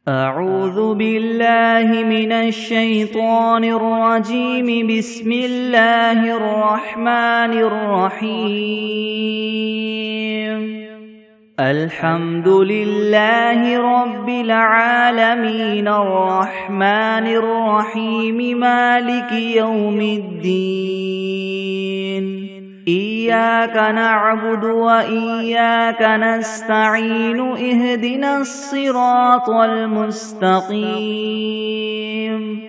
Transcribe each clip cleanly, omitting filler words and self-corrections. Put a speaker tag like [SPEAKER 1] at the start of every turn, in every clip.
[SPEAKER 1] أعوذ بالله من الشيطان الرجيم. بسم الله الرحمن الرحيم. الحمد لله رب العالمين الرحمن الرحيم مالك يوم الدين. إياك نعبد وإياك نستعين. اهدنا الصراط المستقيم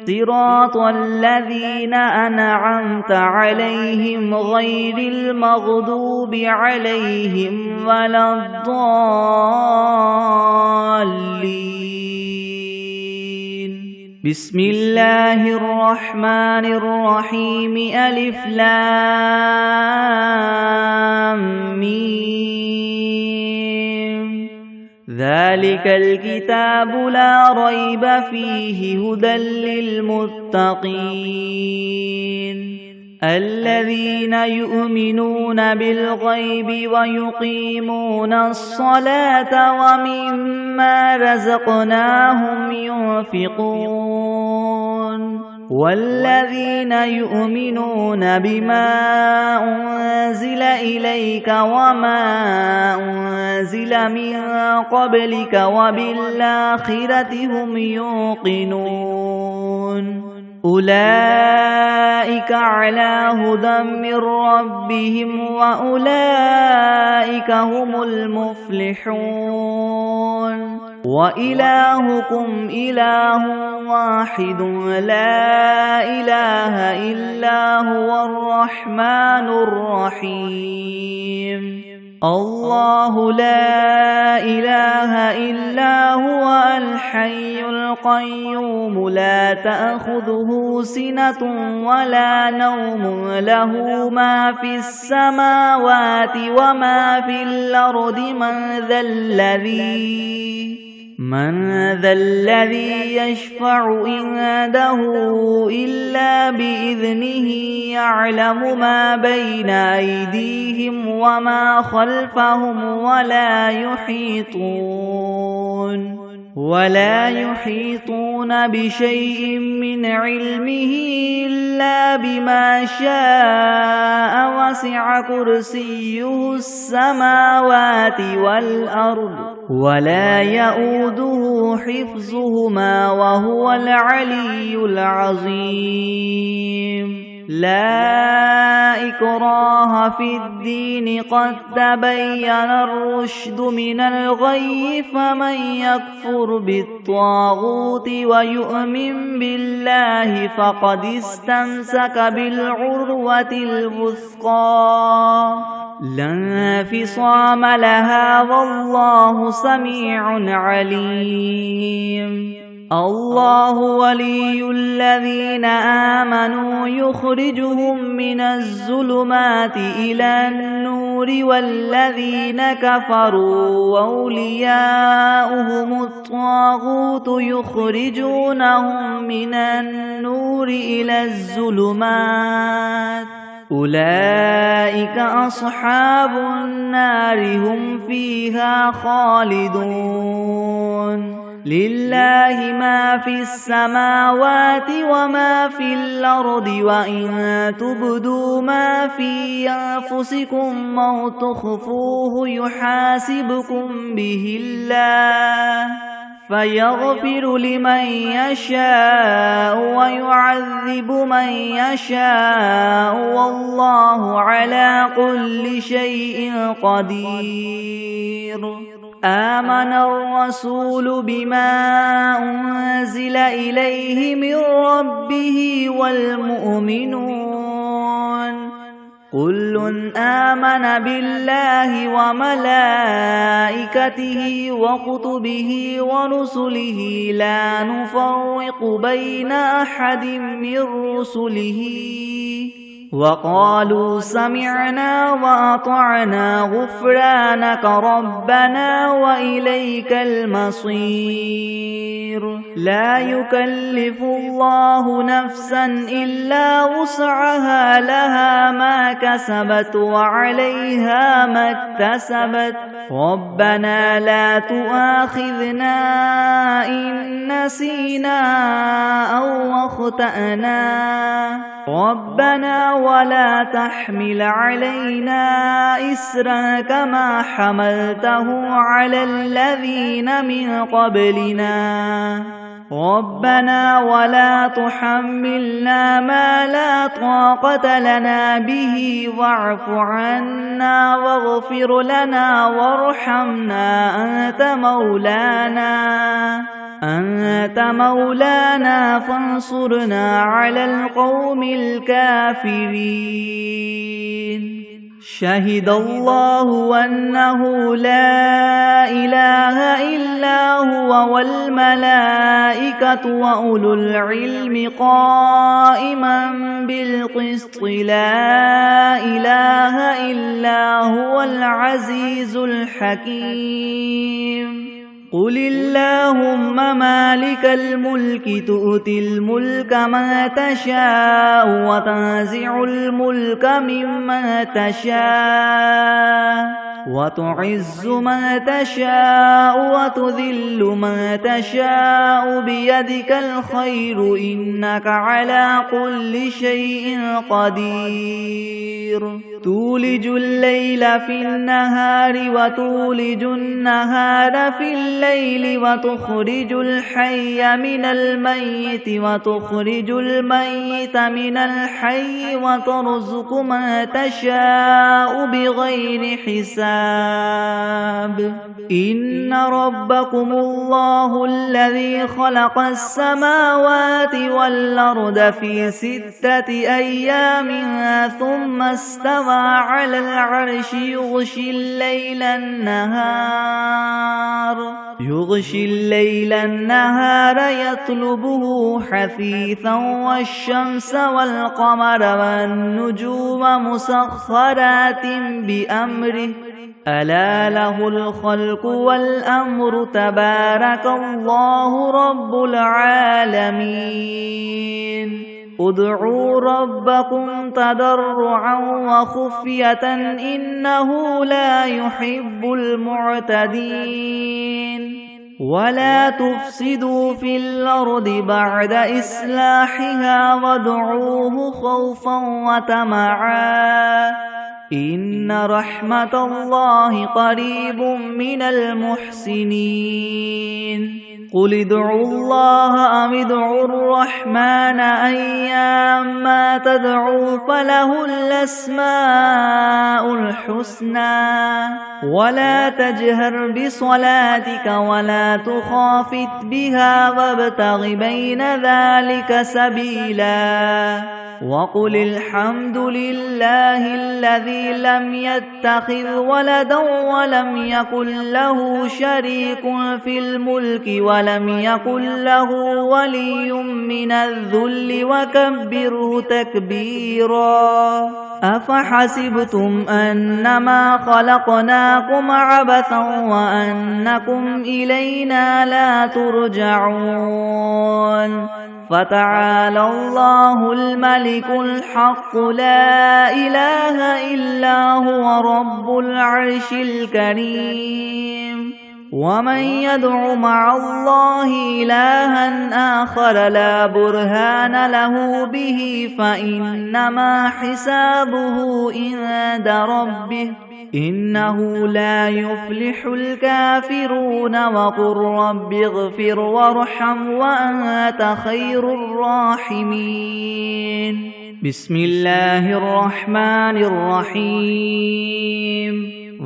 [SPEAKER 1] صراط الذين أنعمت عليهم غير المغضوب عليهم ولا الضالين. بسم الله الرحمن الرحيم. ألف لام ميم. ذلك الكتاب لا ريب فيه هدى للمتقين الذين يؤمنون بالغيب ويقيمون الصلاة ومما رزقناهم ينفقون والذين يؤمنون بما أنزل إليك وما أنزل من قبلك وبالآخرة هم يوقنون أولئك على هدى من ربهم وأولئك هم المفلحون. وإلهكم إله واحد لا إله إلا هو الرحمن الرحيم. الله لا إله إلا هو الحي القيوم لا تأخذه سنة ولا نوم له ما في السماوات وما في الأرض. من ذا الذي يشفع عنده إلا بإذنه. يعلم ما بين أيديهم وما خلفهم ولا يحيطون بشيء من علمه إلا بما شاء. وسع كرسيه السماوات والأرض ولا يؤوده حفظهما وهو العلي العظيم. لا إكراه في الدين قد تبين الرشد من الغي. فمن يكفر بالطاغوت ويؤمن بالله فقد استمسك بالعروة الوثقى لا انفصام لها والله سميع عليم. الله ولي الذين آمنوا يخرجهم من الظلمات إلى النور والذين كفروا أولياؤهم الطاغوت يخرجونهم من النور إلى الظلمات. أولئك أصحاب النار هم فيها خالدون. لله ما في السماوات وما في الأرض. وإن تبدوا ما في أنفسكم أو تخفوه يحاسبكم به الله فيغفر لمن يشاء ويعذب من يشاء والله على كل شيء قدير. آمن الرسول بما أنزل إليه من ربه والمؤمنون كل آمن بالله وملائكته وكتبه ورسله لا نفرق بين أحد من رسله وقالوا سمعنا وأطعنا غفرانك ربنا وإليك المصير. لا يكلف الله نفسا إلا وسعها لها ما كسبت وعليها ما اكتسبت. ربنا لا تؤاخذنا إن نسينا أو أخطأنا ربنا ولا تحمل علينا إسرا كما حملته على الذين من قبلنا ربنا ولا تحملنا ما لا طاقة لنا به واعف عنا واغفر لنا وارحمنا أنت مولانا فانصرنا على القوم الكافرين شهد الله أنه لا إله إلا هو والملائكة وأولو العلم قائما بالقسط لا إله إلا هو العزيز الحكيم قل اللهم مالك الملك تؤتي الملك من تشاء وتنزع الملك ممن تشاء وتعز من تشاء وتذل من تشاء بيدك الخير إنك على كل شيء قدير تولج الليل في النهار وتولج النهار في الليل وتخرج الحي من الميت وتخرج الميت من الحي وترزق من تشاء بغير حساب إن ربكم الله الذي خلق السماوات والأرض في 6 أيام ثم استوى على العرش يغشي الليل النهار يطلبه حثيثا والشمس والقمر والنجوم مسخرات بأمره ألا له الخلق والأمر تبارك الله رب العالمين ادعوا ربكم تضرعا وخفية إنه لا يحب المعتدين ولا تفسدوا في الأرض بعد إصلاحها وادعوه خوفا وطمعا إن رحمة الله قريب من المحسنين قل ادعوا الله أم ادعوا الرحمن أيما تدعوا فله الأسماء الحسنى ولا تجهر بصلاتك ولا تخافت بها وابتغ بين ذلك سبيلا وقل الحمد لله الذي لم يتخذ ولدا ولم يكن له شريك في الملك ولم يكن له ولي من الذل وكبره تكبيرا أفحسبتم أنما خلقناكم عبثا وأنكم إلينا لا ترجعون فتعالى الله الملك الحق لا إله إلا هو رب العرش الكريم ومن يدع مع الله إلها آخر لا برهان له به فإنما حسابه عند ربه إنه لا يفلح الكافرون وقل رب اغفر وارحم وأنت خير الراحمين بسم الله الرحمن الرحيم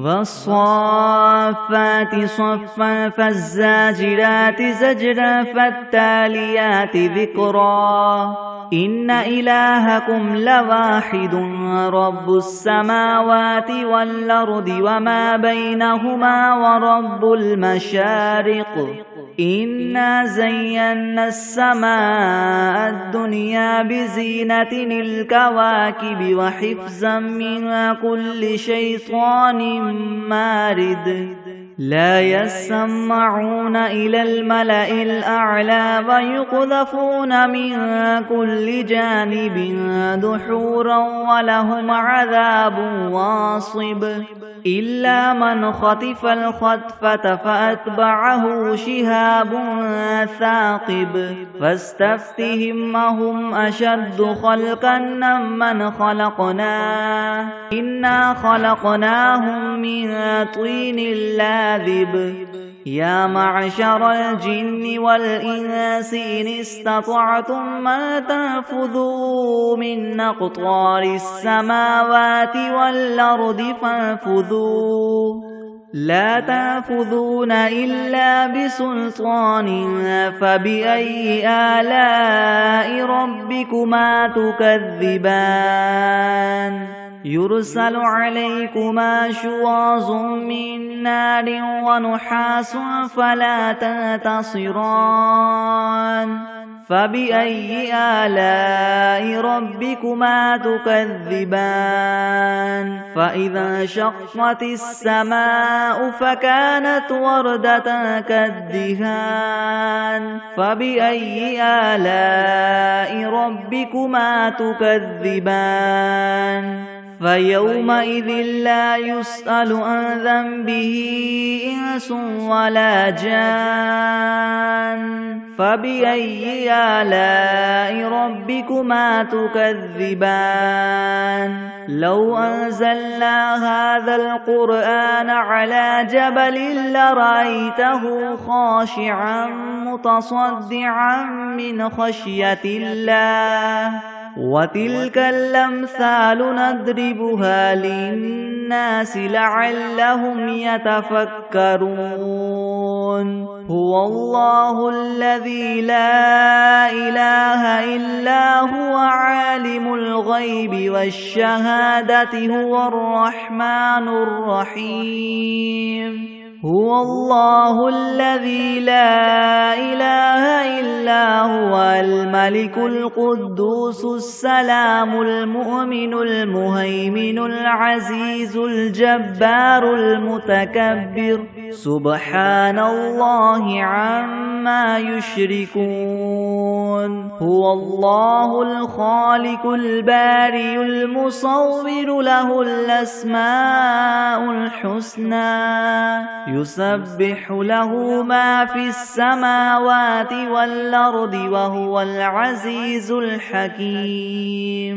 [SPEAKER 1] والصافات صفا فالزاجرات زجرا فالتاليات ذكرا إن إلهكم لواحد رب السماوات والأرض وما بينهما ورب المشارق إنا زينا السماء الدنيا بزينة الكواكب وحفظا من كل شيطان مارد لا يسمعون إلى الملأ الأعلى ويقذفون من كل جانب دحورا ولهم عذاب واصب إلا من خطف الخطفة فأتبعه شهاب ثاقب فاستفتهم أهم أشد خلقا ممن خلقنا إنا خلقناهم من طين لاذب يا معشر الجن والإنس إن استطعتم أن تنفذوا من أقطار السماوات والأرض فانفذوا لا تنفذون إلا بسلطان فبأي آلاء ربكما تكذبان يرسل عليكما شواظ من نار ونحاس فلا تنتصران فبأي آلاء ربكما تكذبان فإذا انشقت السماء فكانت وردة كالدهان فبأي آلاء ربكما تكذبان فيومئذ لا يسأل عن ذنبه إنس ولا جان فبأي آلاء ربكما تكذبان لو أنزلنا هذا القرآن على جبل لرأيته خاشعا متصدعا من خشية الله وتلك الأمثال نضربها للناس لعلهم يتفكرون هو الله الذي لا إله إلا هو عالم الغيب والشهادة هو الرحمن الرحيم هو الله الذي لا إله إلا هو الملك القدوس السلام المؤمن المهيمن العزيز الجبار المتكبر سبحان الله عما يشركون هو الله الخالق البارئ المصور له الأسماء الحسنى يسبح له ما في السماوات والأرض وهو العزيز الحكيم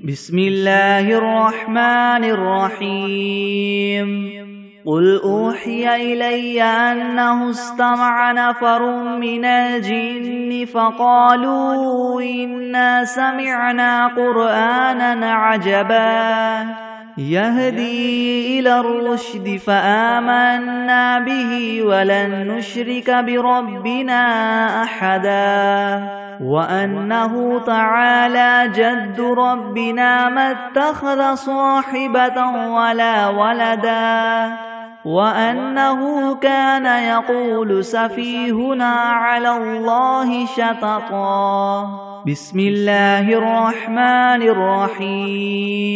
[SPEAKER 1] بسم الله الرحمن الرحيم قل أوحي إلي أنه استمع نفر من الجن فقالوا إنا سمعنا قرآنا عجبا يهدي إلى الرشد فآمنا به ولن نشرك بربنا أحدا وأنه تعالى جد ربنا ما اتخذ صاحبة ولا ولدا وأنه كان يقول سفيهنا على الله شططا بسم الله الرحمن الرحيم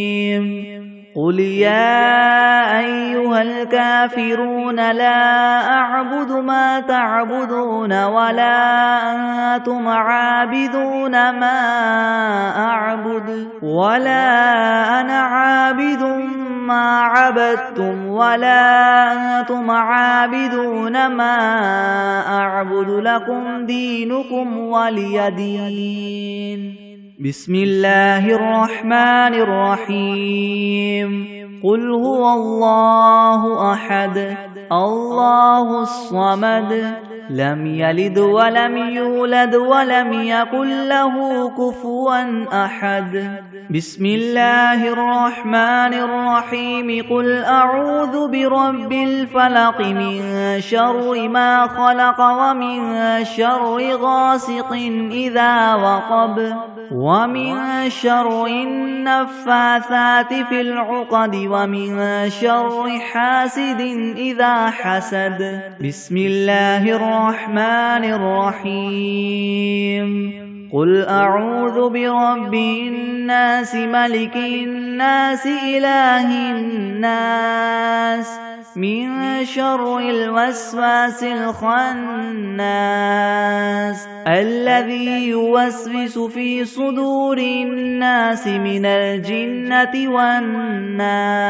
[SPEAKER 1] قل يا أيها الكافرون لا أعبد ما تعبدون ولا أنتم عابدون ما أعبد ولا أنا عابد ما عبدتم ولا أنتم عابدون ما أعبد لكم دينكم ولي دين بسم الله الرحمن الرحيم قل هو الله أحد الله الصمد لم يلد ولم يولد ولم يكن له كفوا أحد بسم الله الرحمن الرحيم قل أعوذ برب الفلق من شر ما خلق ومن شر غاسق إذا وقب ومن شر النفاثات في العقد ومن شر حاسد إذا حسد بسم الله الرحمن الرحيم قل أعوذ برب الناس ملك الناس إله الناس من شر الوسواس الخناس الذي يوسوس في صدور الناس من الجنة والناس.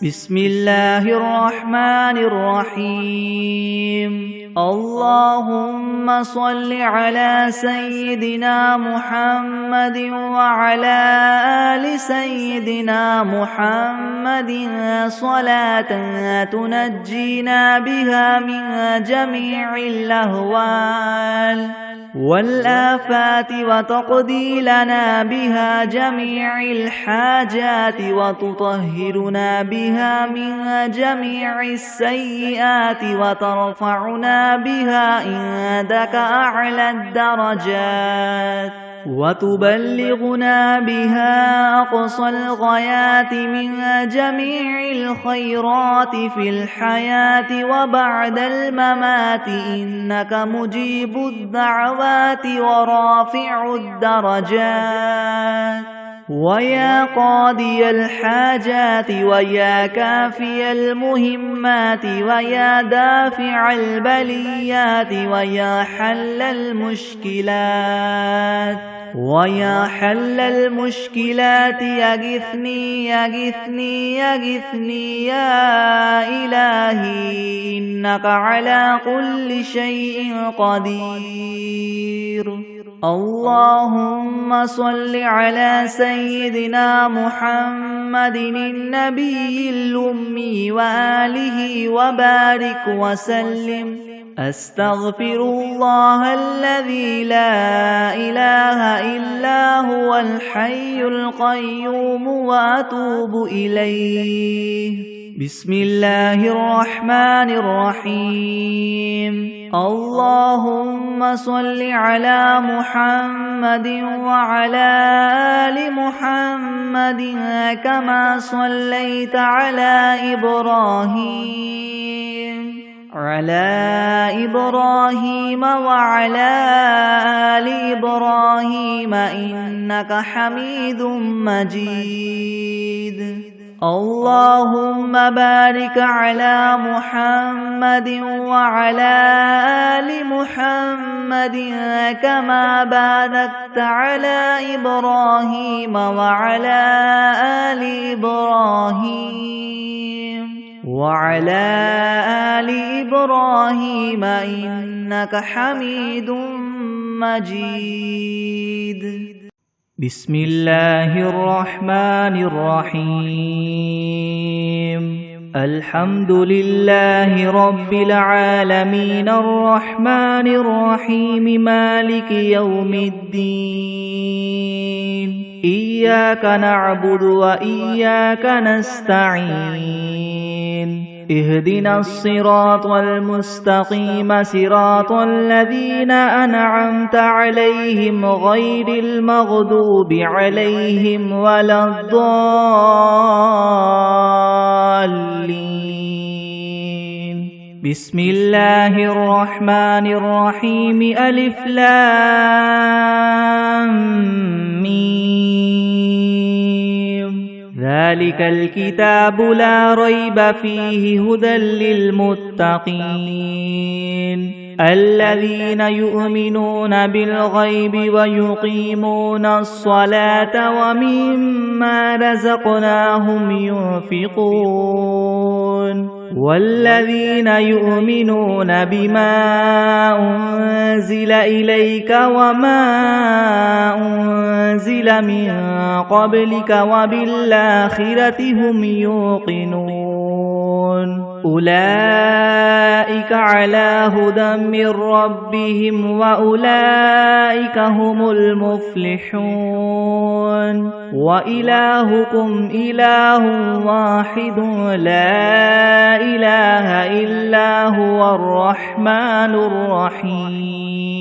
[SPEAKER 1] بسم الله الرحمن الرحيم. اللهم صل على سيدنا محمد وعلى آل سيدنا محمد صلاة تنجينا بها من جميع الأهوال والآفات وتقضي لنا بها جميع الحاجات وتطهرنا بها من جميع السيئات وترفعنا بها عندك أعلى الدرجات وتبلغنا بها أقصى الغايات من جميع الخيرات في الحياة وبعد الممات إنك مجيب الدعوات ورافع الدرجات ويا قاضي الحاجات ويا كافي المهمات ويا دافع البليات ويا حل المشكلات يغثني يا إلهي إنك على كل شيء قدير. اللهم صل على سيدنا محمد النبي الأمي وآله وبارك وسلم. أستغفر الله الذي لا إله إلا هو الحي القيوم وأتوب إليه. بسم الله الرحمن الرحيم. اللهم صل على محمد وعلى آل محمد كما صليت على إبراهيم وعلى آل إبراهيم إنك حميد مجيد. اللهم بارك على محمد وعلى آل محمد كما باركت على إبراهيم وعلى آل إبراهيم إنك حميد مجيد. بسم الله الرحمن الرحيم. الحمد لله رب العالمين الرحمن الرحيم مالك يوم الدين. إياك نعبد وإياك نستعين. اهدنا الصراط المستقيم صراط الذين أنعمت عليهم غير المغضوب عليهم ولا الضالين. بسم الله الرحمن الرحيم. ألف لام ميم. ذلك الكتاب لا ريب فيه هدى للمتقين الذين يؤمنون بالغيب ويقيمون الصلاة ومما رزقناهم ينفقون والذين يؤمنون بما أنزل إليك وما أنزل من قبلك وبالآخرة هم يوقنون أولئك على هدى من ربهم وأولئك هم المفلحون وإلهكم إله واحد لا إله إلا هو الرحمن الرحيم.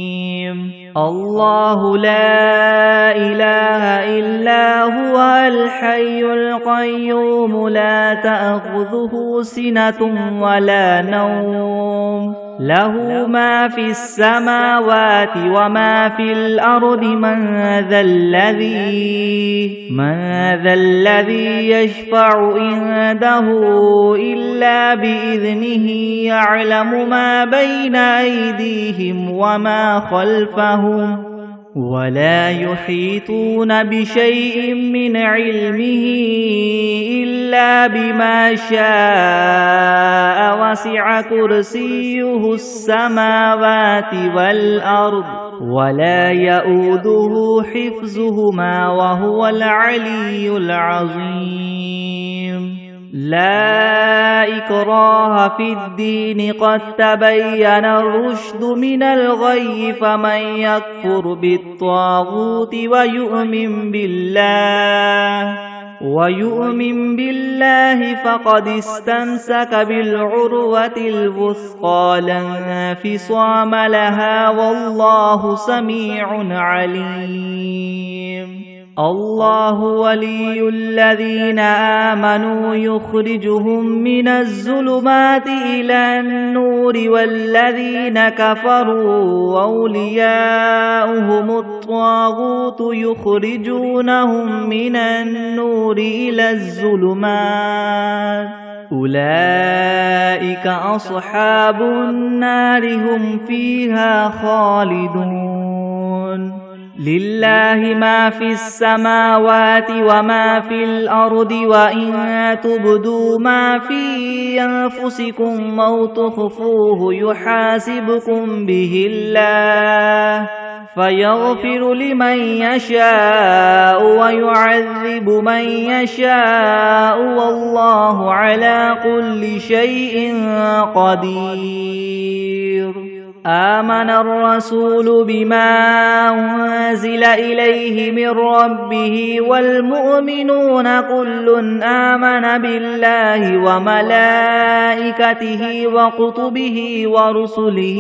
[SPEAKER 1] الله لا إله إلا هو الحي القيوم لا تأخذه سنة ولا نوم له ما في السماوات وما في الأرض من ذا الذي يشفع عنده إلا بإذنه يعلم ما بين أيديهم وما خلفهم ولا يحيطون بشيء من علمه إلا بما شاء وسع كرسيه السماوات والأرض ولا يؤوده حفظهما وهو العلي العظيم لا إكراه في الدين قد تبين الرشد من الغي فمن يكفر بالطاغوت ويؤمن بالله فقد استمسك بالعروة الوثقى لا انفصام لها والله سميع عليم الله ولي الذين آمنوا يخرجهم من الظلمات إلى النور والذين كفروا أولياؤهم الطاغوت يخرجونهم من النور إلى الظلمات أولئك أصحاب النار هم فيها خالدون لله ما في السماوات وما في الأرض وإن تبدوا ما في أنفسكم أو تخفوه يحاسبكم به الله فيغفر لمن يشاء ويعذب من يشاء والله على كل شيء قدير آمن الرسول بما أنزل إليه من ربه والمؤمنون كل آمن بالله وملائكته وكتبه ورسله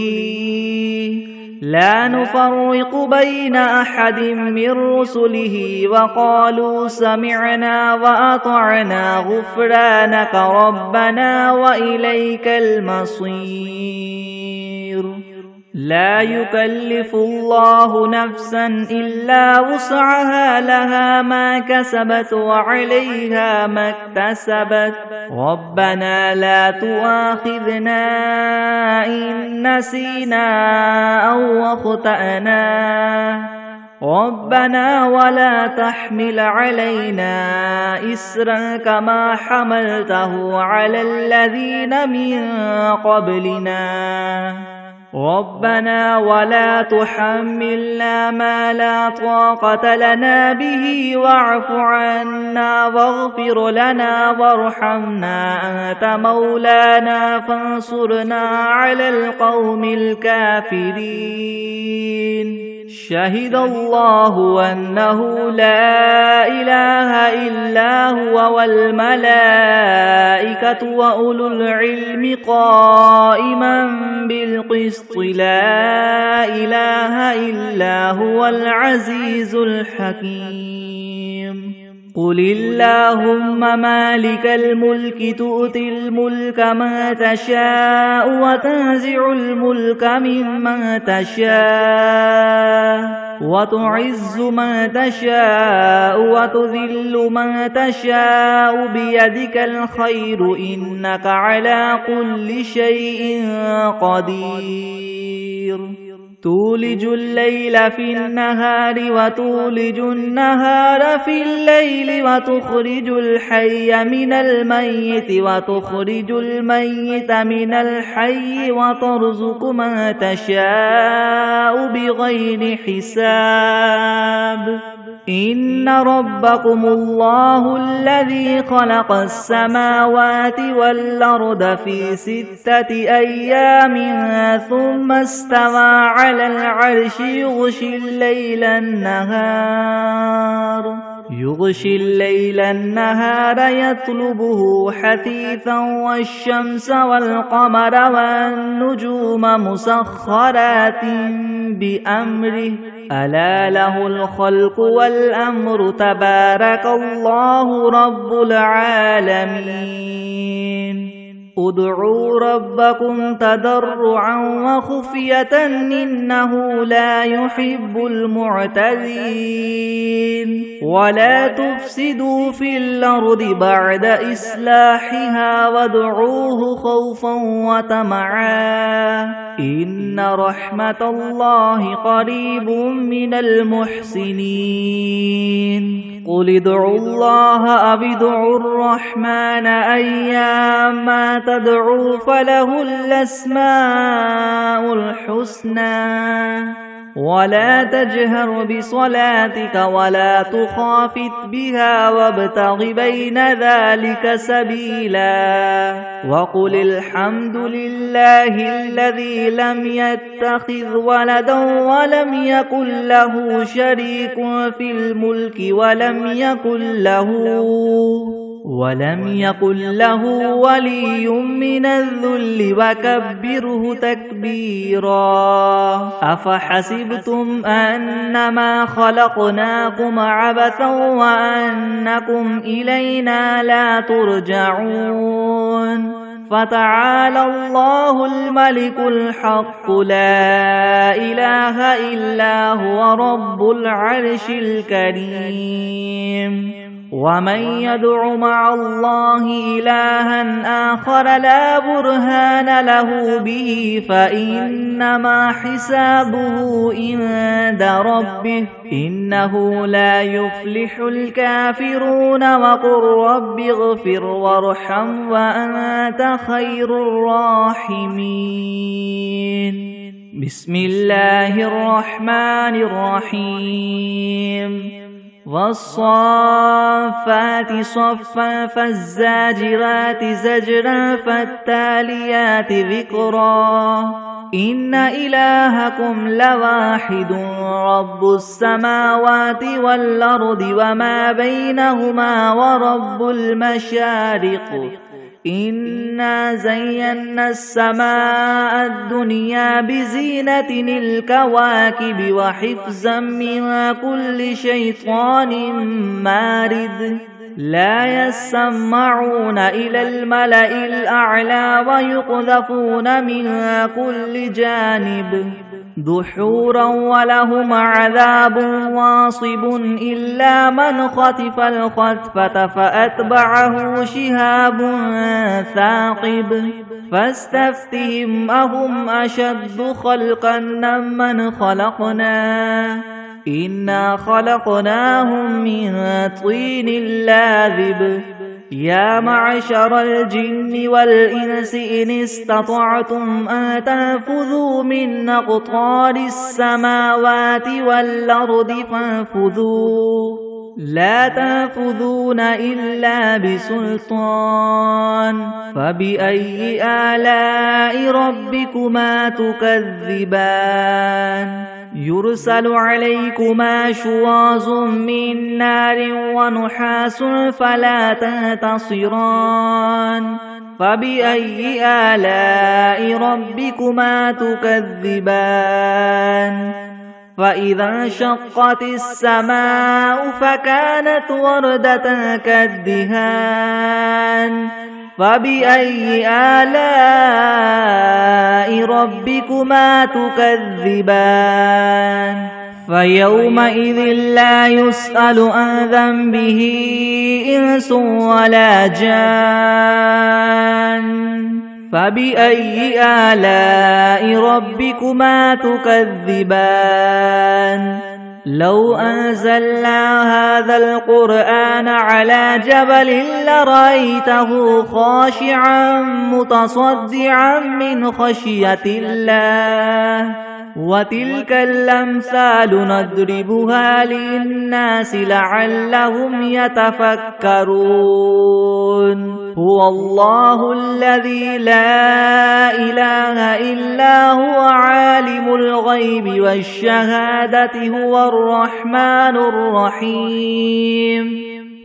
[SPEAKER 1] لا نفرق بين أحد من رسله وقالوا سمعنا وأطعنا غفرانك ربنا وإليك المصير لا يكلف الله نفسا إلا وسعها لها ما كسبت وعليها ما اكتسبت ربنا لا تؤاخذنا إن نسينا أو أخطأنا ربنا ولا تحمل علينا إسرا كما حملته على الذين من قبلنا ربنا ولا تحملنا ما لا طاقة لنا به واعف عنا واغفر لنا وارحمنا أنت مولانا فانصرنا على القوم الكافرين شهد الله أنه لا إله إلا هو والملائكة وأولو العلم قائما بالقسط لا إله إلا هو العزيز الحكيم قل اللهم مالك الملك تؤتي الملك من تشاء وتنزع الملك ممن تشاء وتعز من تشاء وتذل من تشاء بيدك الخير إنك على كل شيء قدير تولج الليل في النهار وتولج النهار في الليل وتخرج الحي من الميت وتخرج الميت من الحي وترزق من تشاء بغير حساب إن ربكم الله الذي خلق السماوات والأرض في 6 أيام ثم استوى على العرش يغشي الليل النهار يطلبه حثيثا والشمس والقمر والنجوم مسخرات بأمره ألا له الخلق والأمر تبارك الله رب العالمين ادعوا ربكم تضرعا وخفية إنه لا يحب المعتدين ولا تفسدوا في الأرض بعد إصلاحها وادعوه خوفا وطمعا إن رحمة الله قريب من المحسنين قل ادعوا الله أو ادعوا الرحمن أيما تدعوا فله الأسماء الحسنى ولا تجهر بصلاتك ولا تخافت بها وابتغ بين ذلك سبيلا وقل الحمد لله الذي لم يتخذ ولدا ولم يكن له شريك في الملك ولم يكن له ولي من الذل وكبره تكبيرا أفحسبتم أنما خلقناكم عبثا وأنكم إلينا لا ترجعون فتعالى الله الملك الحق لا إله إلا هو رب العرش الكريم ومن يدع مع الله إلها آخر لا برهان له به فإنما حسابه عند ربه إنه لا يفلح الكافرون وقل رب اغفر وارحم وأنت خير الراحمين بسم الله الرحمن الرحيم والصافات صفا فالزاجرات زجرا فالتاليات ذكرا إن إلهكم لواحد رب السماوات والأرض وما بينهما ورب المشارق إنا زينا السماء الدنيا بزينة الكواكب وحفظا من كل شيطان مارد لا يسمعون إلى الملأ الأعلى ويقذفون من كل جانب دحورا ولهم عذاب واصب إلا من خطف الخطفة فأتبعه شهاب ثاقب فاستفتهم أهم أشد خلقا ممن خلقنا إنا خلقناهم من طين لاذب يا معشر الجن والإنس إن استطعتم أن تنفذوا من أقطار السماوات والأرض فانفذوا لا تنفذون إلا بسلطان فبأي آلاء ربكما تكذبان يرسل عليكما شواظ من نار ونحاس فلا تنتصران فبأي آلاء ربكما تكذبان فإذا انشقت السماء فكانت وردة كالدهان فبأي آلاء ربكما تكذبان فيومئذ لا يسأل عن ذنبه إنس ولا جان فبأي آلاء ربكما تكذبان لو أنزلنا هذا القرآن على جبل لرأيته خاشعا متصدعا من خشية الله وتلك الأمثال نضربها للناس لعلهم يتفكرون هو الله الذي لا إله إلا هو عالم الغيب والشهادة هو الرحمن الرحيم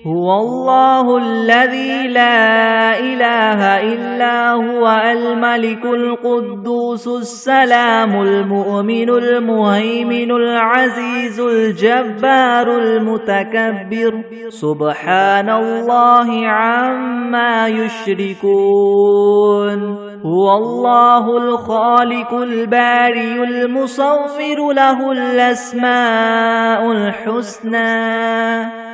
[SPEAKER 1] هو الله الذي لا إله إلا هو الملك القدوس السلام المؤمن المهيمن العزيز الجبار المتكبر سبحان الله عما يشركون هو الله الخالق البارئ المصور له الأسماء الحسنى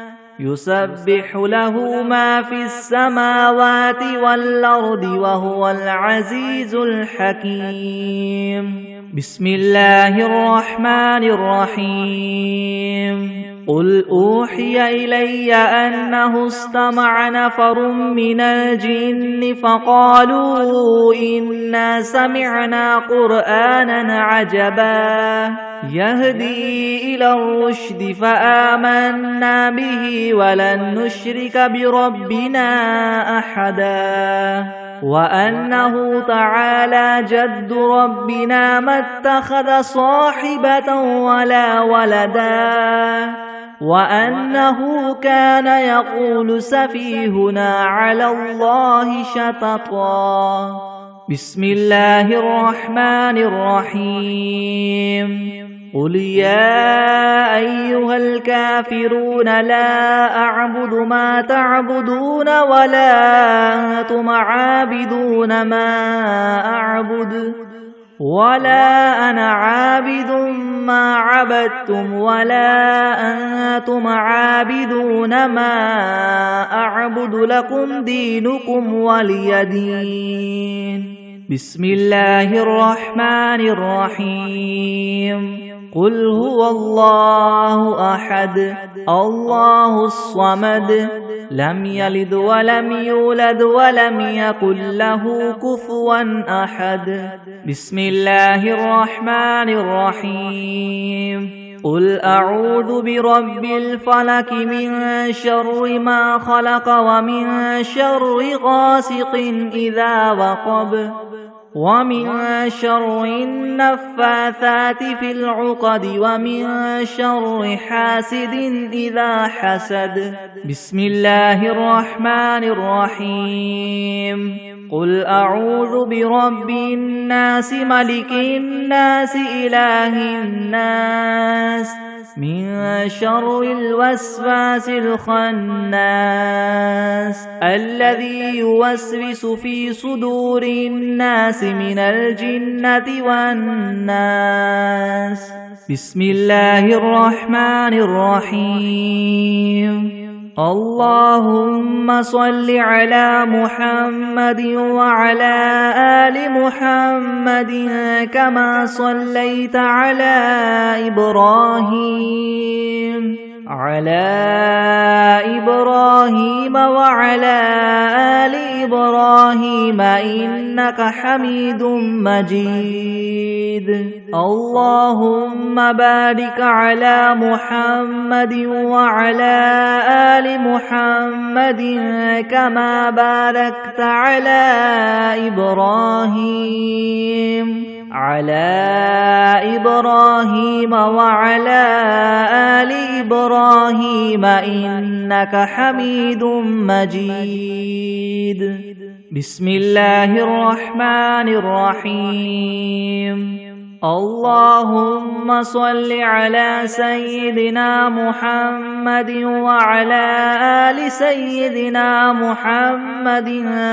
[SPEAKER 1] يسبح له ما في السماوات والأرض وهو العزيز الحكيم بسم الله الرحمن الرحيم قل أوحي إلي أنه استمع نفر من الجن فقالوا إنا سمعنا قرآنا عجبا يهدي إلى الرشد فآمنا به ولن نشرك بربنا أحدا وأنه تعالى جد ربنا ما اتخذ صاحبة ولا ولدا وأنه كان يقول سفيهنا على الله شططا بسم الله الرحمن الرحيم قل يا أيها الكافرون لا أعبد ما تعبدون ولا أنتم عابدون ما أعبد ولا أنا عابد ما عبدتم ولا أنتم عابدون ما أعبد لكم دينكم ولي دين بسم الله الرحمن الرحيم قل هو الله أحد الله الصمد لم يلد ولم يولد ولم يكن له كفوا أحد بسم الله الرحمن الرحيم قل أعوذ برب الفلك من شر ما خلق ومن شر غاسق إذا وقب ومن شر النفاثات في العقد ومن شر حاسد إذا حسد بسم الله الرحمن الرحيم قل أعوذ برب الناس ملك الناس إله الناس من شر الوسواس الخناس الذي يوسوس في صدور الناس من الجنة والناس بسم الله الرحمن الرحيم اللهم صل على محمد وعلى آل محمد كما صليت على إبراهيم وعلى آل إبراهيم إنك حميد مجيد اللهم بارك على محمد وعلى آل محمد كما باركت على إبراهيم وعلى آل إبراهيم إنك حميد مجيد بسم الله الرحمن الرحيم اللهم صل على سيدنا محمد وعلى آل سيدنا محمد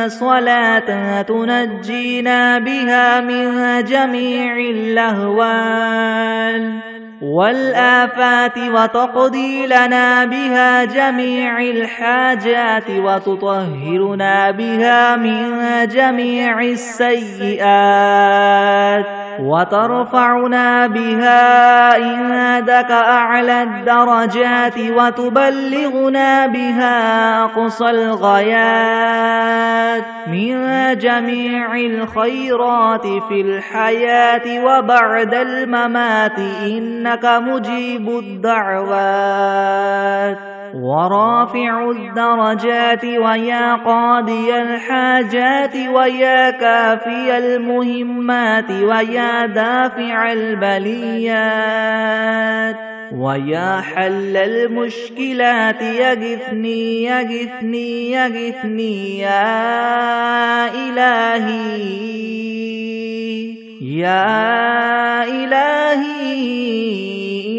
[SPEAKER 1] صلاة تنجينا بها من جميع الأهوال والآفات وتقضي لنا بها جميع الحاجات وتطهرنا بها من جميع السيئات وترفعنا بها عندك أعلى الدرجات وتبلغنا بها أقصى الغايات من جميع الخيرات في الحياة وبعد الممات إنك مجيب الدعوات ورافع الدرجات ويا قاضي الحاجات ويا كافي المهمات ويا دافع البليات ويا حل المشكلات يغثني يغثني يغثني يا إلهي يا إلهي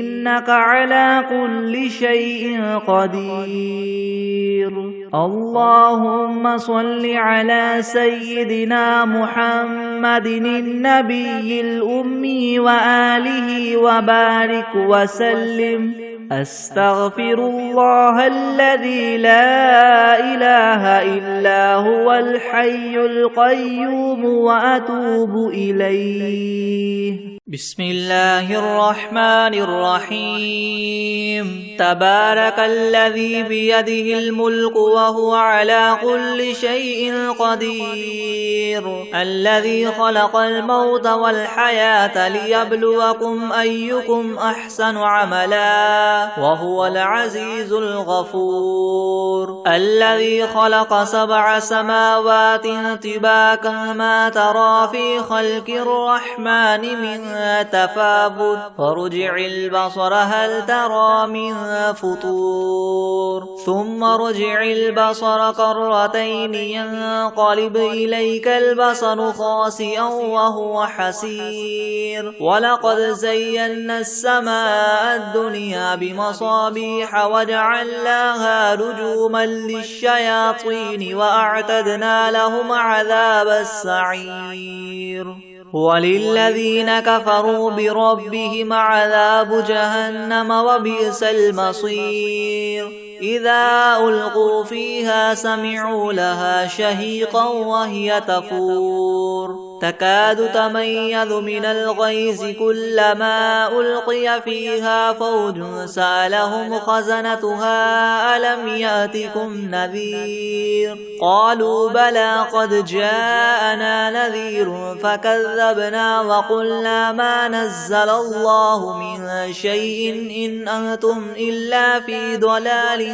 [SPEAKER 1] إنك على كل شيء قدير. اللهم صل على سيدنا محمد النبي الأمي وآله وبارك وسلم. أستغفر الله الذي لا إله إلا هو الحي القيوم وأتوب إليه.
[SPEAKER 2] بسم الله الرحمن الرحيم. تبارك الذي بيده الملك وهو على كل شيء قدير. الذي خلق الموت والحياة ليبلوكم أيكم أحسن عملا وهو العزيز الغفور. الذي خلق 7 سماوات طباقا ما ترى في خلق الرحمن من تفاوت فارجع البصر هل ترى من فطور ثم ارجع البصر كرتين ينقلب إليك البصر خاسئا وهو حسير. ولقد زينا السماء الدنيا بمصابيح وجعلناها رجوما للشياطين وأعتدنا لهم عذاب السعير. وللذين كفروا بربهم عذاب جهنم وبئس المصير. إذا ألقوا فيها سمعوا لها شهيقا وهي تفور تكاد تميز من الغيظ كلما ألقي فيها فوج سألهم خزنتها ألم يأتكم نذير قالوا بلى قد جاءنا نذير فكذبنا وقلنا ما نزل الله من شيء إن أنتم إلا في ضلال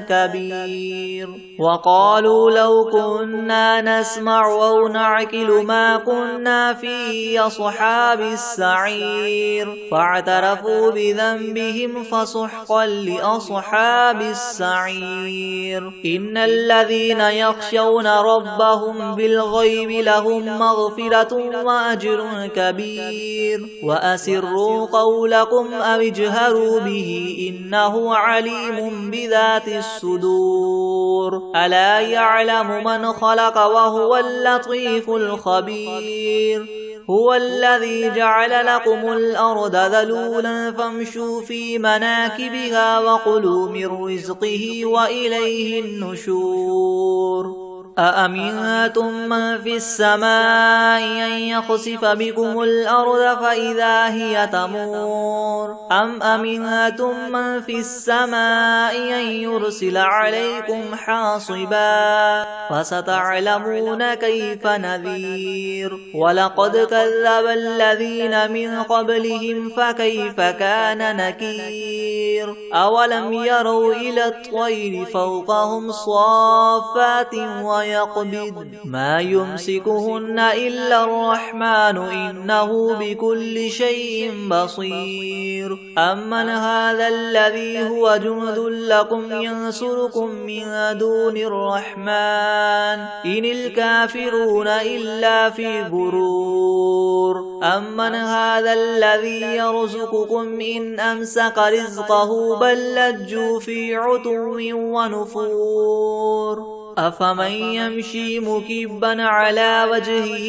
[SPEAKER 2] كبير. وقالوا لو كنا نسمع أو نعقل ما كنا في أصحاب السعير فاعترفوا بذنبهم فسحقا لأصحاب السعير. إن الذين يخشون ربهم بالغيب لهم مغفرة وأجر كبير. وأسروا قولكم أو اجهروا به إنه عليم بذات الصدور. ألا يعلم من خلق وهو اللطيف الخبير. هو الذي جعل لكم الأرض ذلولا فامشوا في مناكبها وكلوا من رزقه وإليه النشور. أأمنتم من في السماء أن يخسف بكم الأرض فإذا هي تمور أم أمنتم من في السماء أن يرسل عليكم حاصبا فستعلمون كيف نذير. ولقد كذب الذين من قبلهم فكيف كان نكير. أولم يروا إلى الطير فوقهم صافات ويقبض ما يمسكهن إلا الرحمن إنه بكل شيء بصير. أمن هذا الذي هو جند لكم ينصركم من دون الرحمن إن الكافرون إلا في غرور. أمن هذا الذي يرزقكم إن أمسك رزقه بل لجوا في عتو ونفور. أفمن يمشي مكبا على وجهه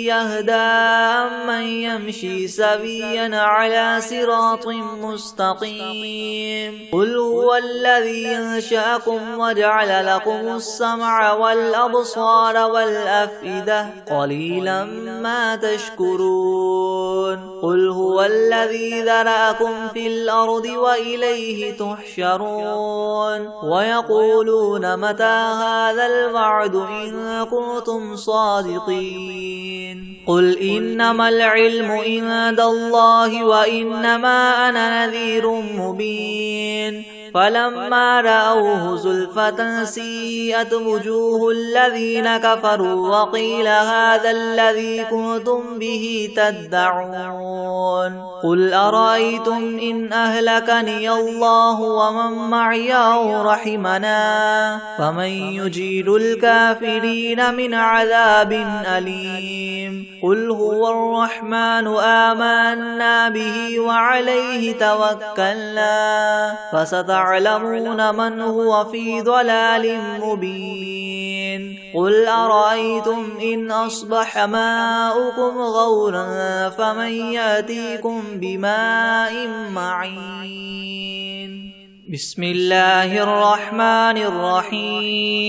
[SPEAKER 2] يهدى أمن يمشي سويا على صراط مستقيم. قل هو الذي أنشأكم وجعل لكم السمع والأبصار والأفئدة قليلا ما تشكرون. قل هو الذي ذرأكم في الأرض وإليه تحشرون. ويقولون متى هذا الوعد إن كنتم صادقين. قل إنما العلم عند الله وإنما أنا نذير مبين. فلما رأوه زلفة سيئت وجوه الذين كفروا وقيل هذا الذي كنتم به تدعون قل أرأيتم إن أهلكني الله ومن معي أو رحمنا فمن يجير الكافرين من عذاب أليم قل هو الرحمن آمنا به وعليه توكلنا فستعلمون من هو في ضلال مبين قل أرأيتم إن أصبح ماؤكم غورا فمن يأتيكم بماء معين بسم الله الرحمن الرحيم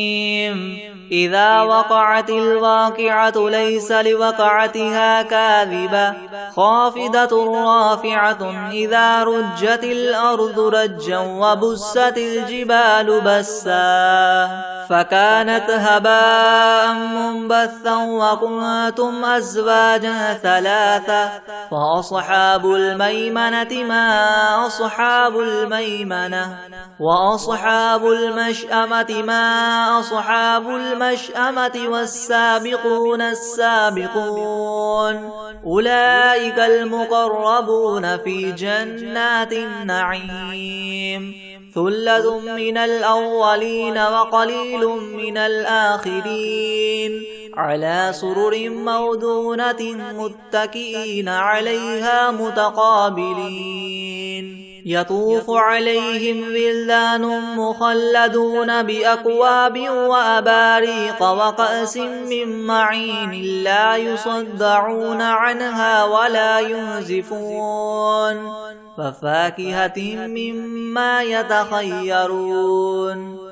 [SPEAKER 2] إذا وقعت الواقعة ليس لوقعتها كاذبة خافضة رافعة إذا رجت الأرض رجا وبست الجبال بسا فكانت هباء منبثا وكنتم أزواجا ثلاثة فأصحاب الميمنة ما أصحاب الميمنة وأصحاب المشأمة ما أصحاب المشأمة والسابقون السابقون أولئك المقربون في جنات النعيم ثلة من الأولين وقليل من الآخرين على سرر موضونة متكئين عليها متقابلين يطوف عليهم ولدان مخلدون بأكواب وأباريق وكأس من معين لا يصدعون عنها ولا ينزفون وفاكهة مما يتخيرون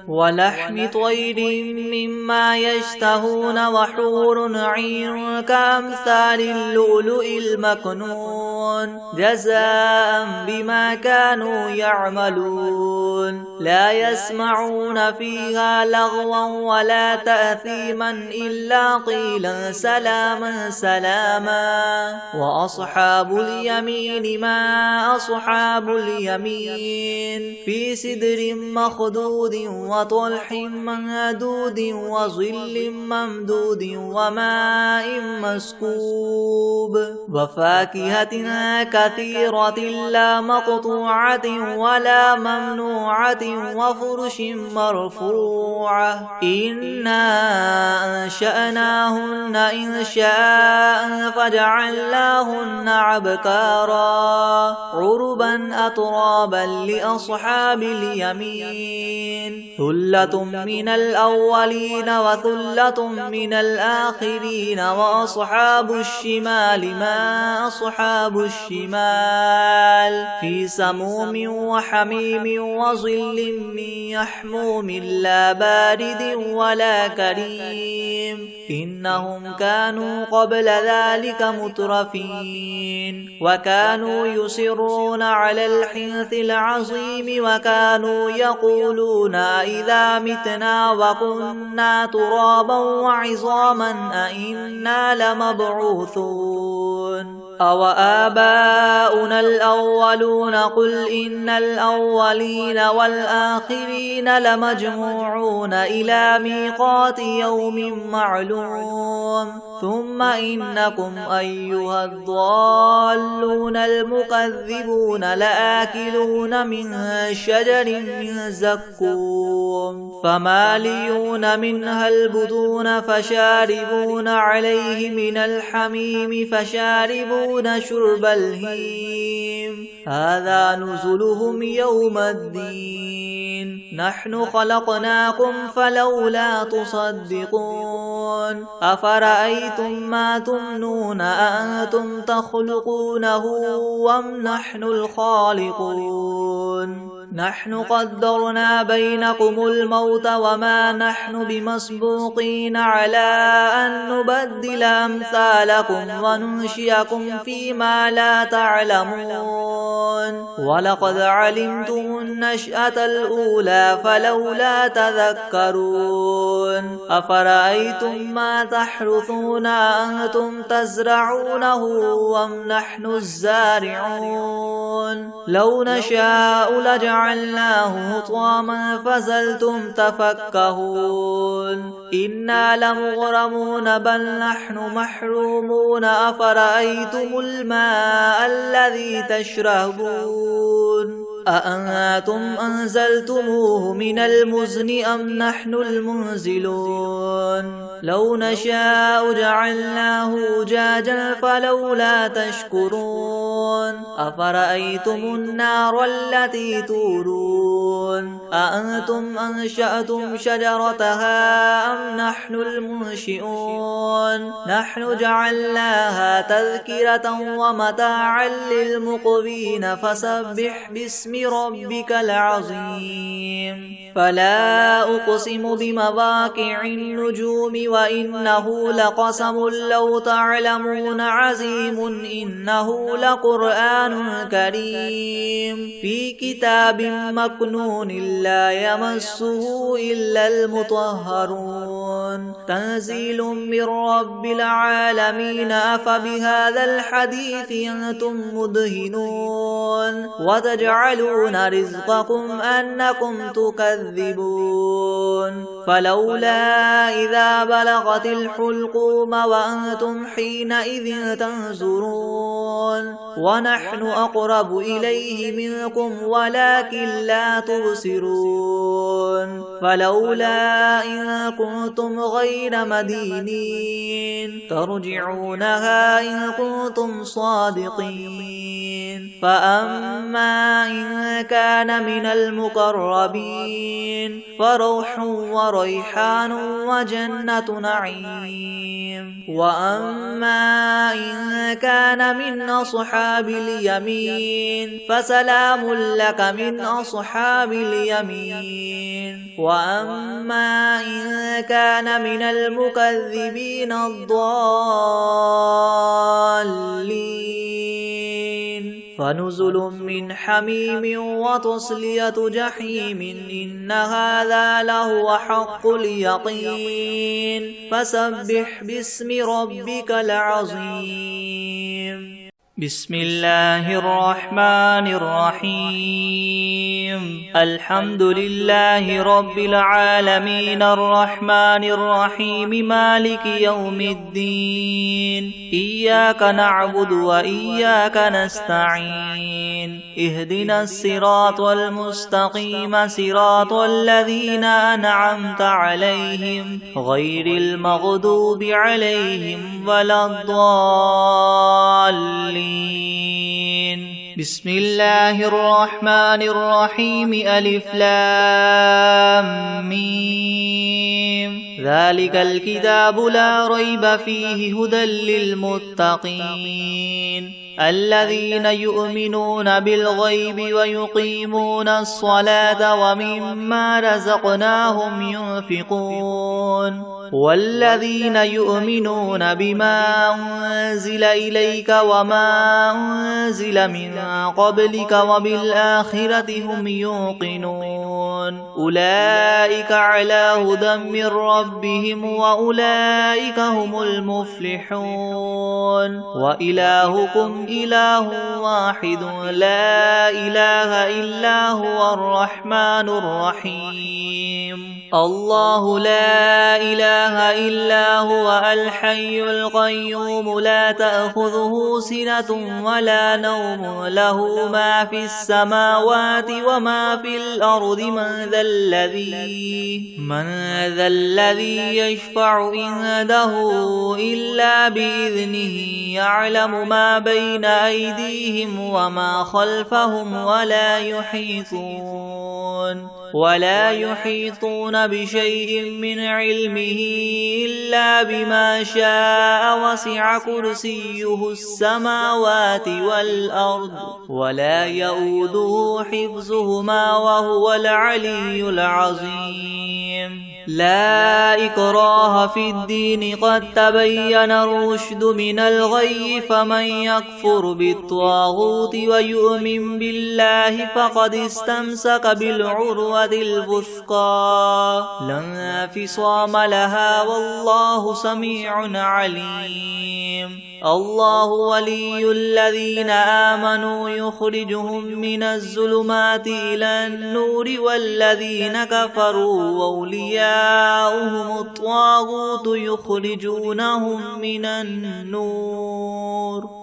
[SPEAKER 2] ولحم طير مما يشتهون وحور عين كأمثال اللؤلؤ المكنون جزاء بما كانوا يعملون لا يسمعون فيها لغوا ولا تأثيما إلا قيلا سلاما سلاما وأصحاب اليمين ما أصحاب اليمين في سدر مخدود وطلح ممدود وظل ممدود وماء مسكوب وفاكهة كثيرة لا مقطوعة ولا ممنوعة وفرش مرفوعة إنا أنشأناهن إنشاء فجعلناهن عبكارا عربا أترابا لأصحاب اليمين ثلة من الأولين وثلة من الآخرين وأصحاب الشمال ما أصحاب الشمال في سموم وحميم وظل من يحموم لا بارد ولا كريم إنهم كانوا قبل ذلك مترفين وكانوا يصرون على الحنث العظيم وكانوا يقولون إذا متنا وكنا ترابا وعظاما أئنا لمبعوثون أو آباؤنا الأولون قل إن الأولين والآخرين لمجموعون إلى ميقات يوم معلوم ثم إنكم أيها الضالون المكذبون لآكلون من شجر من زقوم فماليون منها البطون فشاربون عليه من الحميم فشاربون شرب الهيم هذا نزلهم يوم الدين نحن خلقناكم فلولا تصدقون أفرأيتم ما تمنون أأنتم تخلقونه أم نحن الخالقون نحن قدرنا بينكم الموت وما نحن بمسبوقين على أن نبدل أمثالكم وننشئكم فيما لا تعلمون ولقد علمتم النشأة الأولى فلولا تذكرون أفرأيتم ما تحرثون أنتم تزرعونه أم نحن الزارعون لو نشاء لجعلناه حطاما فظلتم تفكهون إنا لمغرمون بل نحن محرومون أفرأيتم الماء الذي تشربون أأنتم أنزلتموه من المزن أم نحن المنزلون لو نشاء جعلناه أجاجا فلولا تشكرون أفرأيتم النار التي تورون أأنتم أنشأتم شجرتها أم نحن المنشئون نحن جعلناها تذكرة ومتاعا للمقوين فسبح باسم ربك العظيم فلا أقسم بمواقع النجوم وإنه لقسم لو تعلمون عظيم إنه لقرآن كريم في كتاب مكنون لا يمسه إلا المطهرون تنزيل من رب العالمين أفبهذا الحديث أنتم مدهنون وتجعلون رزقكم أنكم تكذبون فلولا إذا بلغت الحلقوم وأنتم حينئذ تنظرون ونحن أقرب إليه منكم ولكن لا تبصرون فلولا إن كنتم غير مدينين ترجعونها إن كنتم صادقين فأما إن كان من المقربين فروح وريحان وجنة نعيم وأما إن كان من أصحاب اليمين فسلام لك من أصحاب اليمين وأما إن كان من المكذبين الضالين فنزل من حميم وتصلية جحيم إن هذا لهو حق اليقين فسبح باسم ربك العظيم
[SPEAKER 1] بسم الله الرحمن الرحيم الحمد لله رب العالمين الرحمن الرحيم مالك يوم الدين إياك نعبد وإياك نستعين اهدنا الصراط المستقيم صراط الذين أنعمت عليهم غير المغضوب عليهم ولا الضالين بسم الله الرحمن الرحيم ألف لام ميم ذلك الكتاب لا ريب فيه هدى للمتقين الذين يؤمنون بالغيب ويقيمون الصلاة ومما رزقناهم ينفقون والذين يؤمنون بما أنزل إليك وما أنزل من قبلك وبالآخرة هم يوقنون أولئك على هدى من ربهم وأولئك هم المفلحون وإلهكم إله واحد لا إله إلا هو الرحمن الرحيم الله لا إله إلا هو الحي القيوم لا تأخذه سنة ولا نوم له ما في السماوات وما في الأرض من ذا الذي يشفع عنده إلا بإذنه يعلم ما بين أيديهم وما خلفهم ولا يحيطون بشيء من علمه إلا بما شاء وسع كرسيه السماوات والأرض ولا يؤوده حفظهما وهو العلي العظيم
[SPEAKER 2] لا إكراه في الدين قد تبين الرشد من الغي فمن يكفر بالطاغوت ويؤمن بالله فقد استمسك بالعروة الوثقى لا انفصام لها والله سميع عليم الله ولي الذين آمنوا يخرجهم من الظلمات إلى النور والذين كفروا أولياؤهم الطاغوت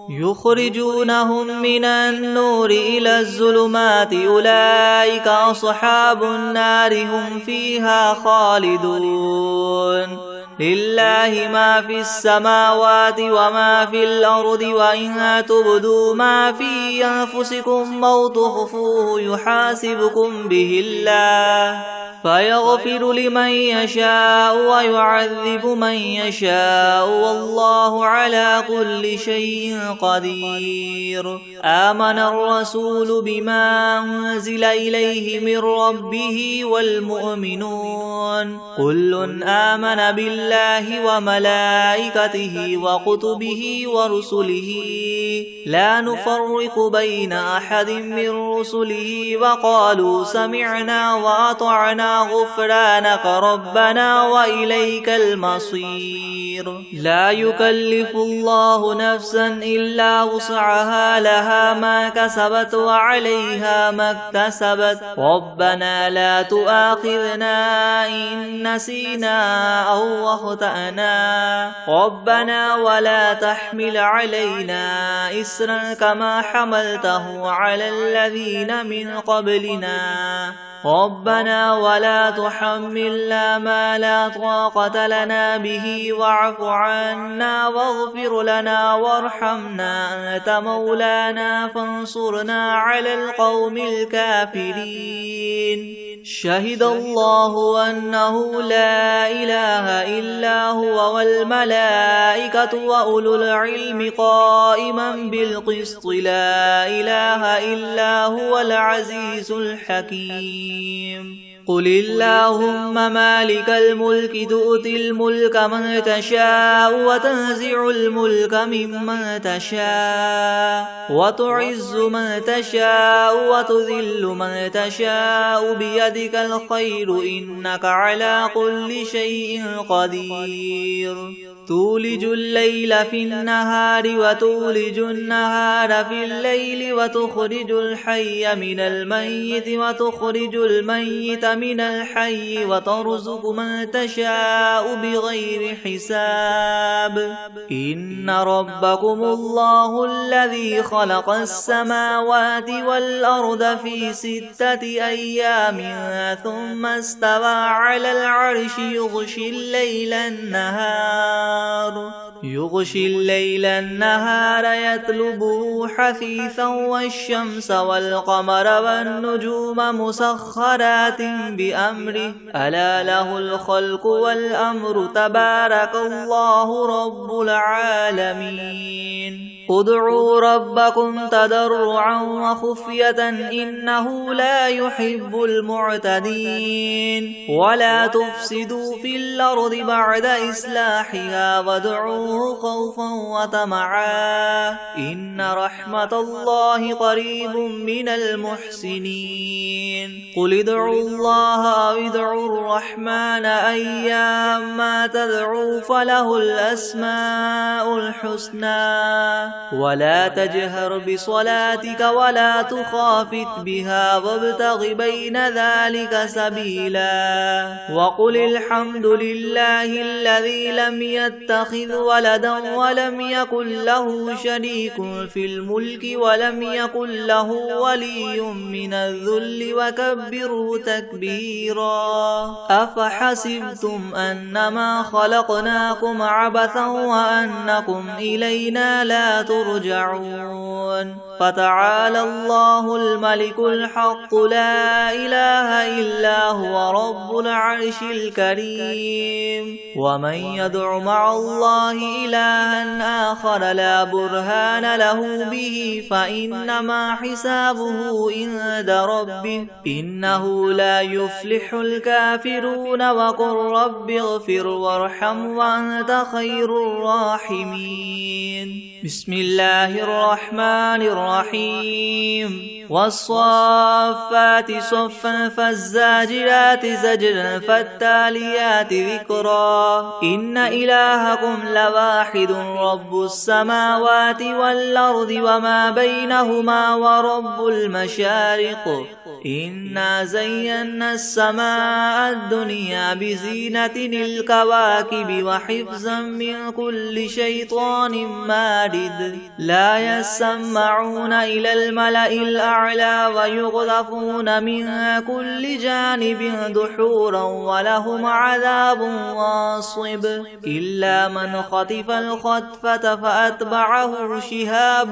[SPEAKER 2] يخرجونهم من النور إلى الظلمات أولئك أصحاب النار هم فيها خالدون لله ما في السماوات وما في الأرض وإن تبدوا ما في أنفسكم أو تخفوه يحاسبكم به الله فيغفر لمن يشاء ويعذب من يشاء والله على كل شيء قدير آمن الرسول بما أنزل إليه من ربه والمؤمنون كل آمن بالله وملائكته وكتبه ورسله لا نفرق بين أحد من رسله وقالوا سمعنا وأطعنا غفرانك ربنا وإليك المصير لا يكلف الله نفسا إلا وسعها لها ما كسبت وعليها ما اكتسبت ربنا لا تؤاخذنا إن نسينا أو أخطأنا ربنا ولا تحمل علينا إسرا كما حملته على الذين من قبلنا ربنا ولا تحملنا ما لا طاقة لنا به واعف عنا واغفر لنا وارحمنا أنت مولانا فانصرنا على القوم الكافرين شهد الله أنه لا إله إلا هو والملائكة وأولو العلم قائما بالقسط لا إله إلا هو العزيز الحكيم قل اللهم مالك الملك تؤتي الملك من تشاء وتنزع الملك ممن تشاء وتعز من تشاء وتذل من تشاء بيدك الخير إنك على كل شيء قدير تولج الليل في النهار وتولج النهار في الليل وتخرج الحي من الميت وتخرج الميت من الحي وترزق من تشاء بغير حساب إن ربكم الله الذي خلق السماوات والأرض في 6 أيام ثم استوى على العرش يغشي الليل النهار يطلبه حثيثا والشمس والقمر والنجوم مسخرات بأمره ألا له الخلق والأمر تبارك الله رب العالمين ادعوا ربكم تضرعا وخفية إنه لا يحب المعتدين ولا تفسدوا في الأرض بعد إصلاحها وادعوه خوفا وطمعا إن رحمة الله قريب من المحسنين قل ادعوا الله أو ادعوا الرحمن أيما تدعوا فله الأسماء الحسنى ولا تجهر بصلاتك ولا تخافت بها وابتغ بين ذلك سبيلا وقل الحمد لله الذي لم يتخذ ولدا ولم يكن له شريك في الملك ولم يكن له ولي من الذل وكبره تكبيرا أفحسبتم أنما خلقناكم عبثا وأنكم إلينا لا ترجعون فتعالى الله الملك الحق لا إله إلا هو رب العرش الكريم ومن يدع مع الله إلها آخر لا برهان له به فإنما حسابه عند ربه إنه لا يفلح الكافرون وقل رب اغفر وارحم وأنت خير الراحمين بسم الله الرحمن الرحيم والصافات صفا فالزاجرات زجرا فالتاليات ذكرا إن إلهكم لواحد رب السماوات والأرض وما بينهما ورب المشارق إنا زينا السماء الدنيا بزينة الكواكب وحفظا من كل شيطان مارد لا يسمعون إلى الملأ الأعلى ويقذفون من كل جانب دحورا ولهم عذاب واصب إلا من خطف الخطفة فأتبعه شهاب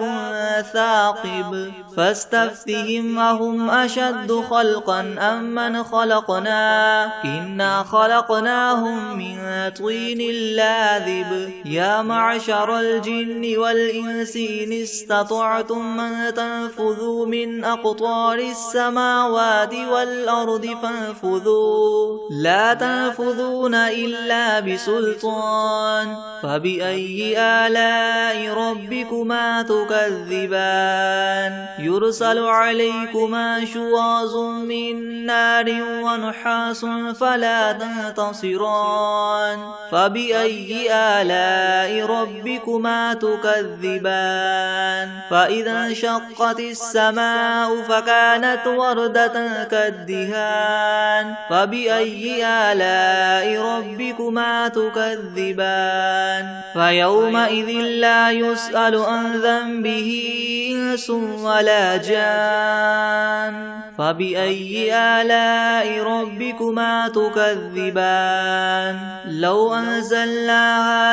[SPEAKER 2] ثاقب فاستفتهم أهم أشد خلقا أم من خلقنا إنا خلقناهم من طين لاذب يا معشر الجن والإنس إن استطعتم أن تنفذوا من أقطار السماوات والأرض فانفذوا لا تنفذون إلا بسلطان فبأي آلاء ربكما تكذبان يرسل عليكما شواظ من نار ونحاس فلا تنتصران فبأي آلاء ربكما تكذبان فإذا انشقت السماء فكانت وردة كالدهان فبأي آلاء ربكما تكذبان فيومئذ لا يسأل عن ذنبه إنس ولا جان فبأي آلاء ربكما تكذبان لو أنزلنا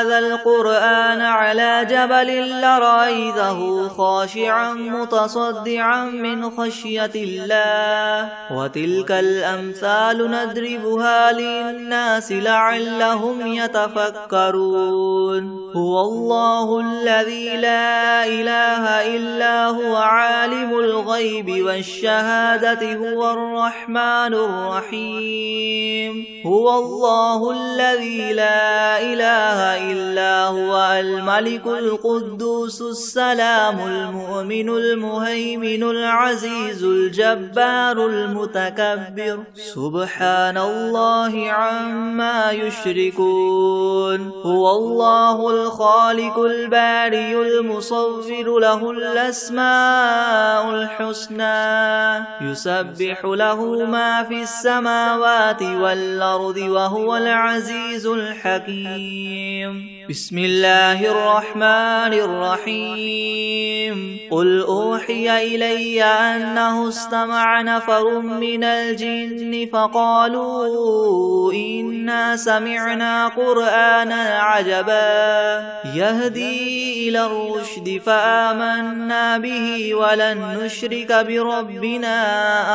[SPEAKER 2] هذا القرآن على جبل لرأيته خاشعا متصدعا من خشية الله وتلك الأمثال نضربها للناس لعلهم يتفكرون هو الله الذي لا إله إلا هو عالم الغيب والشهادة هو الرحمن الرحيم هو الله الذي لا إله إلا هو الملك القدوس السلام المؤمن المهيمن العزيز الجبار المتكبر سبحان الله عما يشركون هو الله الخالق البارئ المصور له الأسماء الحسنى يسبح له ما في السماوات والأرض وهو العزيز الحكيم بسم الله الرحمن الرحيم قل أوحي إلي أنه استمع نفر من الجن فقالوا إنا سمعنا قرآنا عجبا يهدي إلى الرشد فآمنا به ولن نشرك بربنا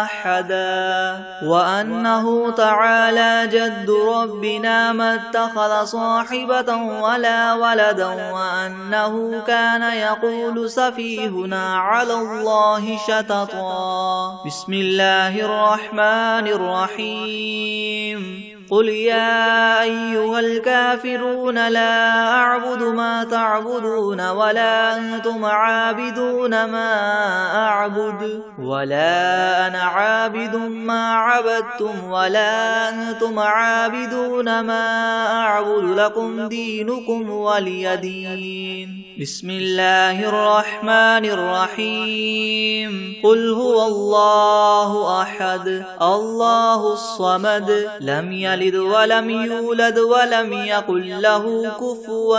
[SPEAKER 2] أحدا وأنه تعالى جد ربنا ما اتخذ صاحبة ولا ولدا وأنه كان يقول سفيهنا على الله شططا بسم الله الرحمن الرحيم قل يا أيها الكافرون لا أعبد ما تعبدون ولا أنتم عابدون ما أعبد ولا أنا عابد ما عبدتم ولا أنتم عابدون ما أعبد لكم دينكم ولي دين بسم الله الرحمن الرحيم قل هو الله أحد الله الصمد لم يلد يلد ولم يولد ولم يكن له كفوا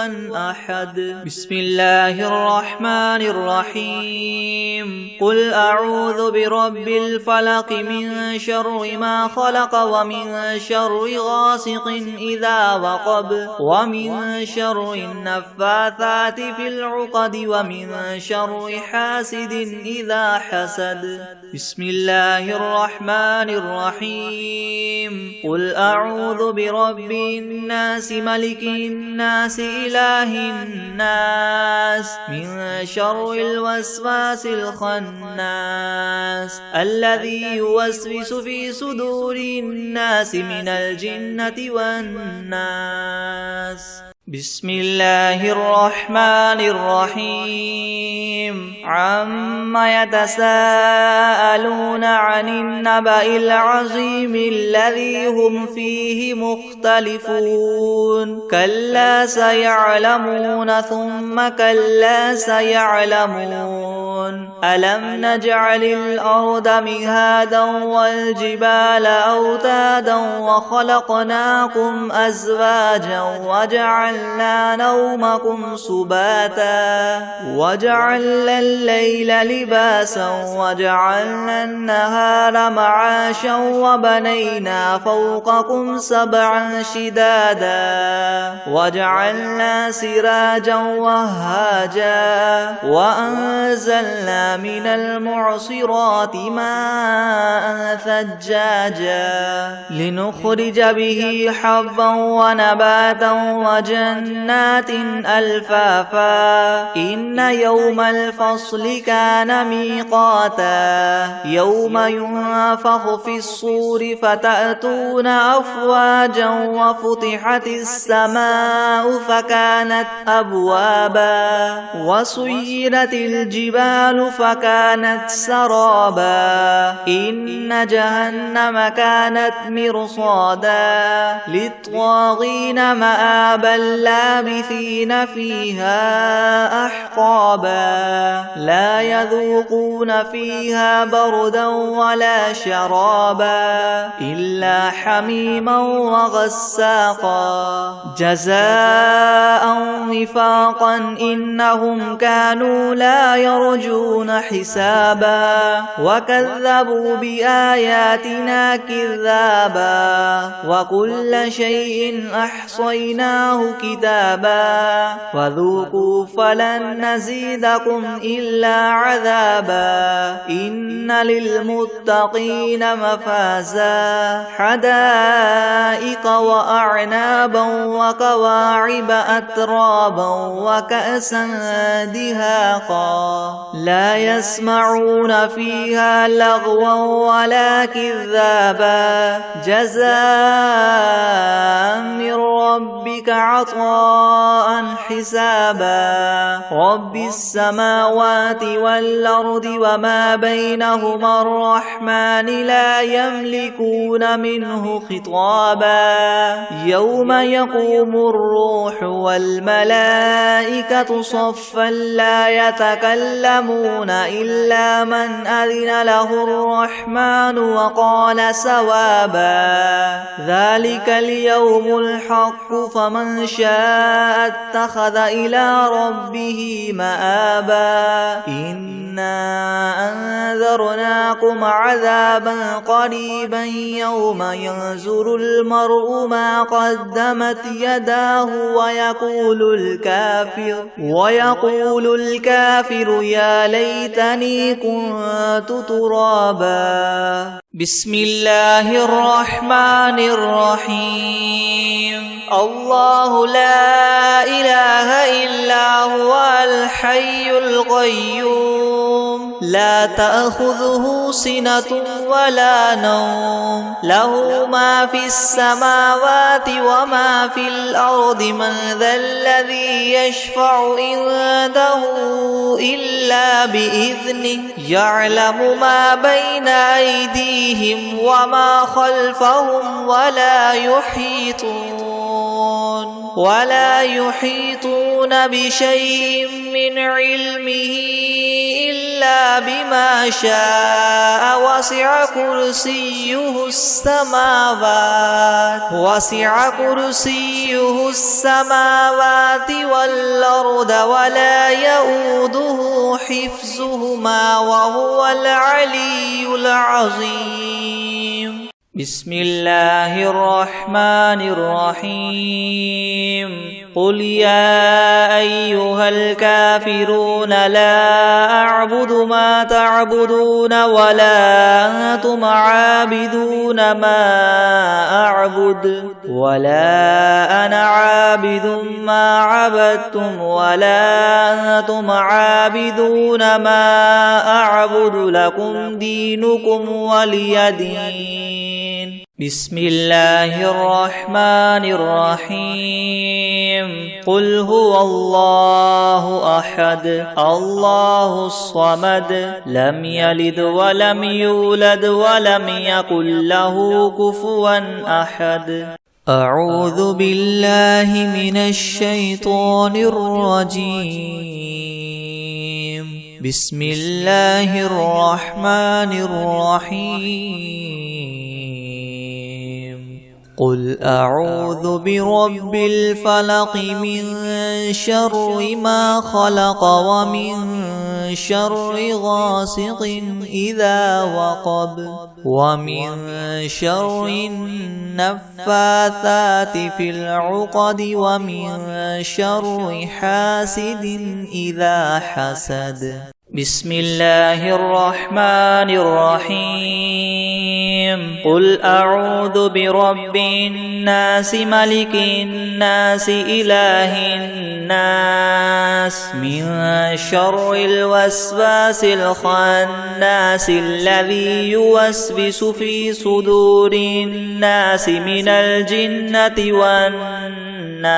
[SPEAKER 2] أحد. بسم الله الرحمن الرحيم. قل أعوذ برب الفلق من شر ما خلق ومن شر غاسق إذا وقب ومن شر النفاثات في العقد ومن شر حاسد إذا حسد. بسم الله الرحمن الرحيم. قل أعوذ برب الناس ملك الناس إله الناس من شر الوسواس الخناس الذي يوسوس في صدور الناس من الجنة والناس. بسم الله الرحمن الرحيم. عما يتساءلون عن النبأ العظيم الذي هم فيه مختلفون كلا سيعلمون ثم كلا سيعلمون. ألم نجعل الأرض مهادا والجبال أوتادا وخلقناكم أزواجا وجعلنا نومكم سباتا وجعلنا الليل لباسا وجعلنا النهار معاشا وبنينا فوقكم سبعا شدادا وجعلنا سراجا وهاجا وأنزلنا من المعصرات ماء ثجاجا لنخرج به حبا ونباتا وجنات ألفافا. إن يوم الفصل كان ميقاتا يوم ينفخ في الصور فتأتون أفواجا وفتحت السماء فكانت أبوابا وسيرت الجبال فكانت سرابا. إن جهنم كانت مرصادا للطاغين مآبا لابثين فيها أحقابا لا يذوقون فيها بردا ولا شرابا إلا حميما وغساقا جزاء وفاقا. إنهم كانوا لا يرجون حسابا وكذبوا بآياتنا كذابا وكل شيء أحصيناه كتابا فذوقوا فلن نزيدكم إلا عذابا. إن للمتقين مفازا حدائق وأعنابا وكواعب أترابا وكأسا دهاقا لا يسمعون فيها لغوا ولا كذابا جزاء من ربك عطاء حسابا. رب السماوات والأرض وما بينهما الرحمن لا يملكون منه خطابا. يوم يقوم الروح والملائكة صفا لا يتكلمون إلا من أذن له الرحمن وقال سوابا. ذلك اليوم الحق فمن شاء اتخذ إلى ربه مآبا. إنا أنذرناكم عذابا قريبا يوم ينظر المرء ما قدمت يداه ويقول الكافر يا ليتني كنت ترابا. بسم الله الرحمن الرحيم. الله لا إله إلا هو الحي القيوم لا تأخذه سنة ولا نوم له ما في السماوات وما في الأرض. من ذا الذي يشفع عنده إلا بإذنه يعلم ما بين أيديهم وما خلفهم ولا يحيطون ولا يحيطون بشيء من علمه إلا بما شاء وسع كرسيه السماوات والأرض ولا يؤوده حفظهما وهو العلي العظيم. بسم الله الرحمن الرحيم. قل يا أيها الكافرون لا أعبد ما تعبدون ولا أنتم عابدون ما أعبد ولا أنا عابد ما عبدتم ولا أنتم عابدون ما أعبد لكم دينكم ولي دين. بسم الله الرحمن الرحيم. قل هو الله أحد الله الصمد لم يلد ولم يولد ولم يكن له كفوا أحد. أعوذ بالله من الشيطان الرجيم. بسم الله الرحمن الرحيم. قل أعوذ برب الفلق من شر ما خلق ومن شر غاسق إذا وقب ومن شر النفاثات في العقد ومن شر حاسد إذا حسد. بسم الله الرحمن الرحيم. قل أعوذ برب الناس ملك الناس إله الناس من شر الوسواس الخناس الذي يوسوس في صدور الناس من الجنة والناس.